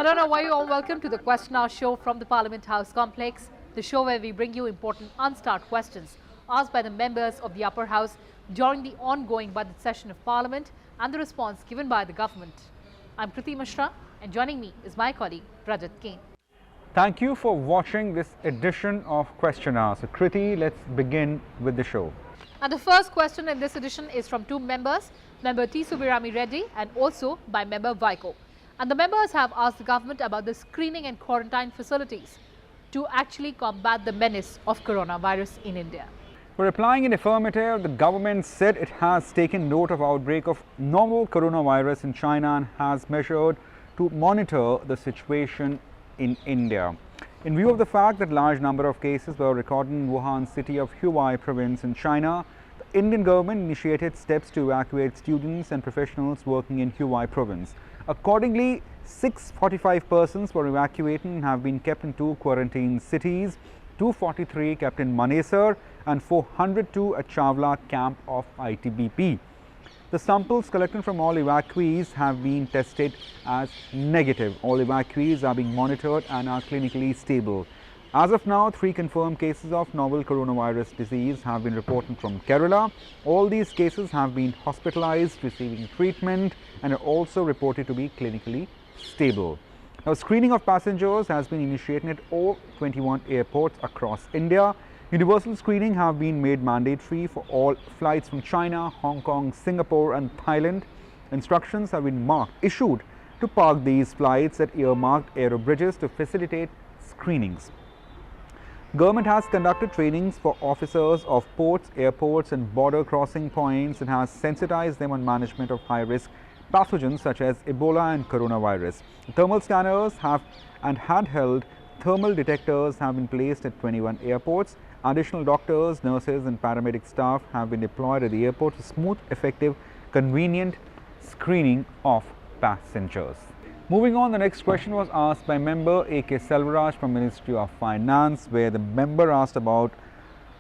Hello and a very warm welcome to the Question Hour show from the Parliament House complex, the show where we bring you important unstart questions asked by the members of the upper house during the ongoing budget session of Parliament and the response given by the government. I'm Kriti Mishra and joining me is my colleague Rajat Kain. Thank you for watching this edition of Question Hour. So Kriti, let's begin with the show. And the first question in this edition is from two members, Member T. Subirami Reddy and also by Member Vaiko. And the members have asked the government about the screening and quarantine facilities to actually combat the menace of coronavirus in India. For replying in affirmative, the government said it has taken note of outbreak of novel coronavirus in China and has measured to monitor the situation in India. In view of the fact that large number of cases were recorded in Wuhan city of Hubei province in China, the Indian government initiated steps to evacuate students and professionals working in Hubei province. Accordingly, 645 persons were evacuated and have been kept in two quarantine cities, 243 kept in Manesar and 402 at Chawla camp of ITBP. The samples collected from all evacuees have been tested as negative. All evacuees are being monitored and are clinically stable. As of now, 3 confirmed cases of novel coronavirus disease have been reported from Kerala. All these cases have been hospitalized, receiving treatment and are also reported to be clinically stable. Now, screening of passengers has been initiated at all 21 airports across India. Universal screening have been made mandatory for all flights from China, Hong Kong, Singapore and Thailand. Instructions have been issued to park these flights at earmarked aero bridges to facilitate screenings. Government has conducted trainings for officers of ports, airports and border crossing points and has sensitized them on management of high-risk pathogens such as Ebola and coronavirus. Thermal scanners and handheld thermal detectors have been placed at 21 airports. Additional doctors, nurses and paramedic staff have been deployed at the airport for smooth, effective, convenient screening of passengers. Moving on, the next question was asked by member A.K. Selvaraj from Ministry of Finance, where the member asked about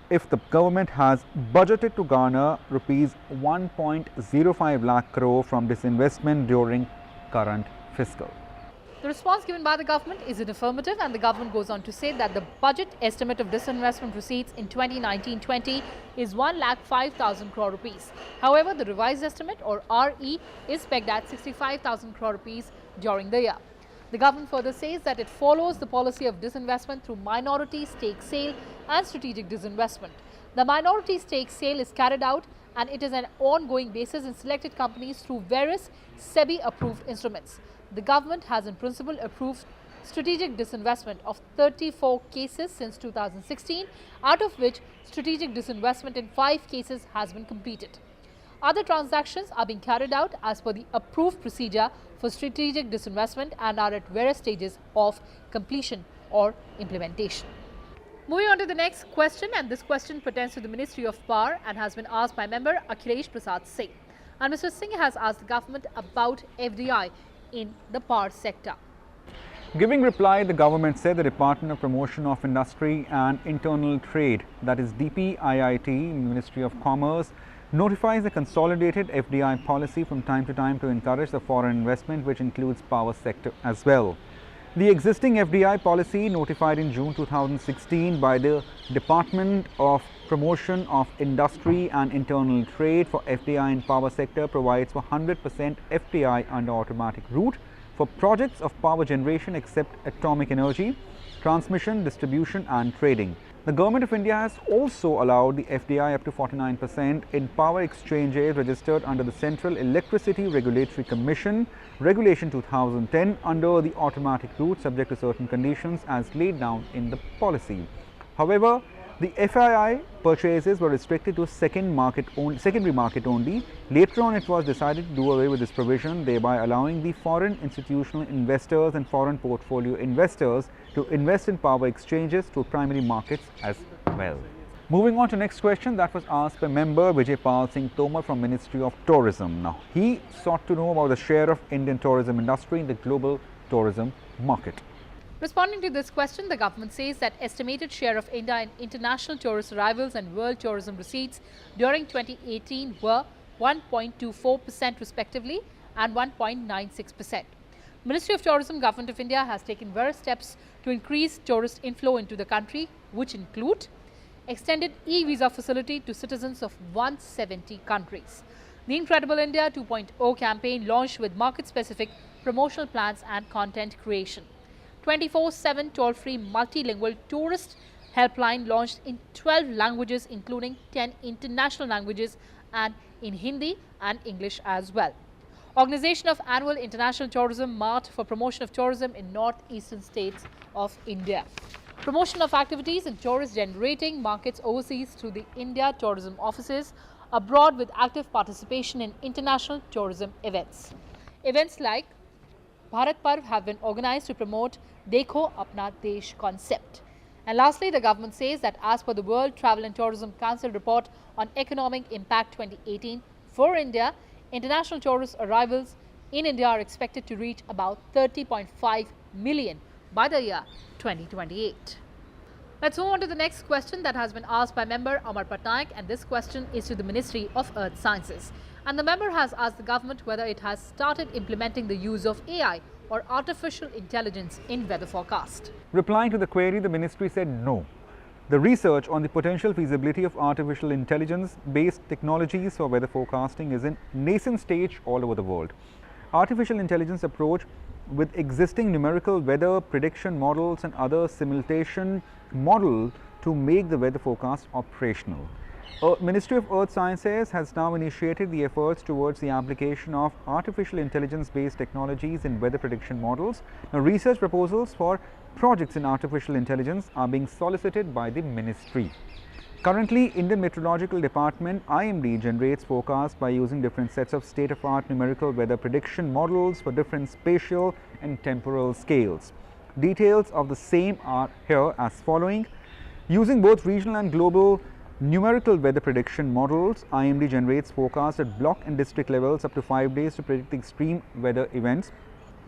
if the government has budgeted to garner rupees 1.05 lakh crore from disinvestment during current fiscal. The response given by the government is an affirmative, and the government goes on to say that the budget estimate of disinvestment receipts in 2019-20 is 1,05,000 crore rupees. However, the revised estimate or RE is pegged at 65,000 crore rupees during the year. The government further says that it follows the policy of disinvestment through minority stake sale and strategic disinvestment. The minority stake sale is carried out and it is an ongoing basis in selected companies through various SEBI-approved instruments. The government has in principle approved strategic disinvestment of 34 cases since 2016, out of which strategic disinvestment in 5 cases has been completed. Other transactions are being carried out as per the approved procedure for strategic disinvestment and are at various stages of completion or implementation. Moving on to the next question, and this question pertains to the Ministry of Power and has been asked by member Akhilesh Prasad Singh. And Mr. Singh has asked the government about FDI in the power sector. Giving reply, the government said the Department of Promotion of Industry and Internal Trade, that is DPIIT, Ministry of Commerce, notifies a consolidated FDI policy from time to time to encourage the foreign investment, which includes power sector as well. The existing FDI policy, notified in June 2016 by the Department of Promotion of Industry and Internal Trade for FDI in power sector, provides for 100% FDI under automatic route for projects of power generation except atomic energy, transmission, distribution and trading. The Government of India has also allowed the FDI up to 49% in power exchanges registered under the Central Electricity Regulatory Commission Regulation 2010 under the automatic route, subject to certain conditions as laid down in the policy. However, the FII purchases were restricted to secondary market only. Later on, it was decided to do away with this provision, thereby allowing the foreign institutional investors and foreign portfolio investors to invest in power exchanges through primary markets as well. Moving on to next question, that was asked by member Vijay Pal Singh Tomar from Ministry of Tourism. Now, he sought to know about the share of Indian tourism industry in the global tourism market. Responding to this question, the government says that estimated share of India in international tourist arrivals and world tourism receipts during 2018 were 1.24% respectively and 1.96%. Ministry of Tourism, Government of India has taken various steps to increase tourist inflow into the country, which include extended e-visa facility to citizens of 170 countries. The Incredible India 2.0 campaign launched with market-specific promotional plans and content creation. 24/7 toll-free multilingual tourist helpline launched in 12 languages, including 10 international languages and in Hindi and English as well. Organization of Annual International Tourism Mart for promotion of tourism in northeastern states of India. Promotion of activities in tourist-generating markets overseas through the India tourism offices abroad with active participation in international tourism events. Events like Bharat Parv have been organized to promote Dekho Apna Desh concept. And lastly, the government says that as per the World Travel and Tourism Council report on Economic Impact 2018 for India, international tourist arrivals in India are expected to reach about 30.5 million by the year 2028. Let's move on to the next question that has been asked by member Amar Patnaik, and this question is to the Ministry of Earth Sciences. And the member has asked the government whether it has started implementing the use of AI or artificial intelligence in weather forecast. Replying to the query, the ministry said no. The research on the potential feasibility of artificial intelligence-based technologies for weather forecasting is in nascent stage all over the world. Artificial intelligence approach with existing numerical weather prediction models and other simulation model to make the weather forecast operational. Ministry of Earth Sciences has now initiated the efforts towards the application of artificial intelligence-based technologies in weather prediction models. Now, research proposals for projects in artificial intelligence are being solicited by the ministry. Currently, Indian Meteorological Department (IMD) generates forecasts by using different sets of state-of-art numerical weather prediction models for different spatial and temporal scales. Details of the same are here as following. Using both regional and global numerical weather prediction models, IMD generates forecasts at block and district levels up to 5 days to predict the extreme weather events.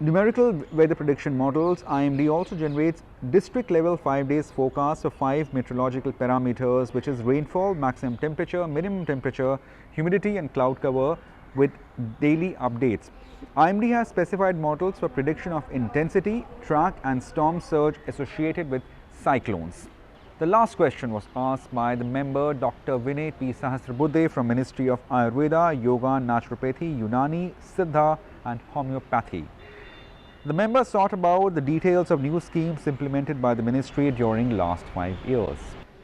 Numerical weather prediction models, IMD also generates district level 5 days forecasts of 5 meteorological parameters, which is rainfall, maximum temperature, minimum temperature, humidity and cloud cover with daily updates. IMD has specified models for prediction of intensity, track and storm surge associated with cyclones. The last question was asked by the member Dr. Vinay P. Sahasrabuddhe from Ministry of Ayurveda, Yoga, Naturopathy, Unani, Siddha and Homeopathy. The member sought about the details of new schemes implemented by the ministry during last 5 years.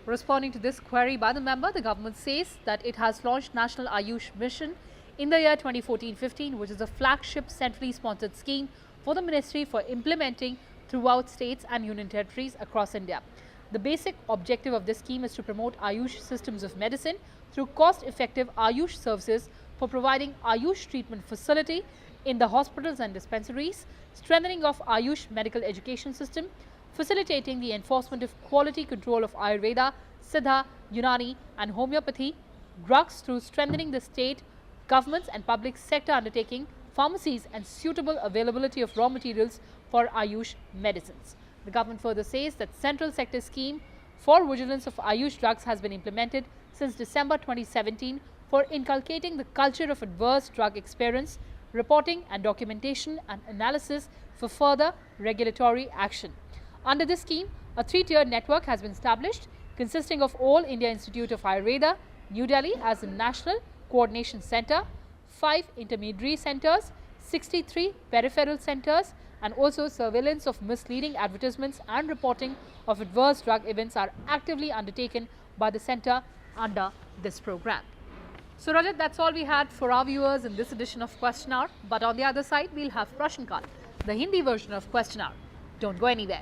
Responding to this query by the member, the government says that it has launched National Ayush Mission in the year 2014-15, which is a flagship centrally sponsored scheme for the ministry for implementing throughout states and union territories across India. The basic objective of this scheme is to promote Ayush systems of medicine through cost-effective Ayush services for providing Ayush treatment facility in the hospitals and dispensaries, strengthening of Ayush medical education system, facilitating the enforcement of quality control of Ayurveda, Siddha, Unani and Homeopathy drugs through strengthening the state, governments and public sector undertaking, pharmacies and suitable availability of raw materials for Ayush medicines. The government further says that central sector scheme for vigilance of Ayush drugs has been implemented since December 2017 for inculcating the culture of adverse drug experience, reporting and documentation and analysis for further regulatory action. Under this scheme, a 3-tiered network has been established consisting of All India Institute of Ayurveda, New Delhi as a national coordination center, 5 intermediary centers, 63 peripheral centers and also surveillance of misleading advertisements and reporting of adverse drug events are actively undertaken by the center under this program. So Rajat, that's all we had for our viewers in this edition of Question Hour. But on the other side, we'll have Prashan Kal, the Hindi version of Question Hour. Don't go anywhere.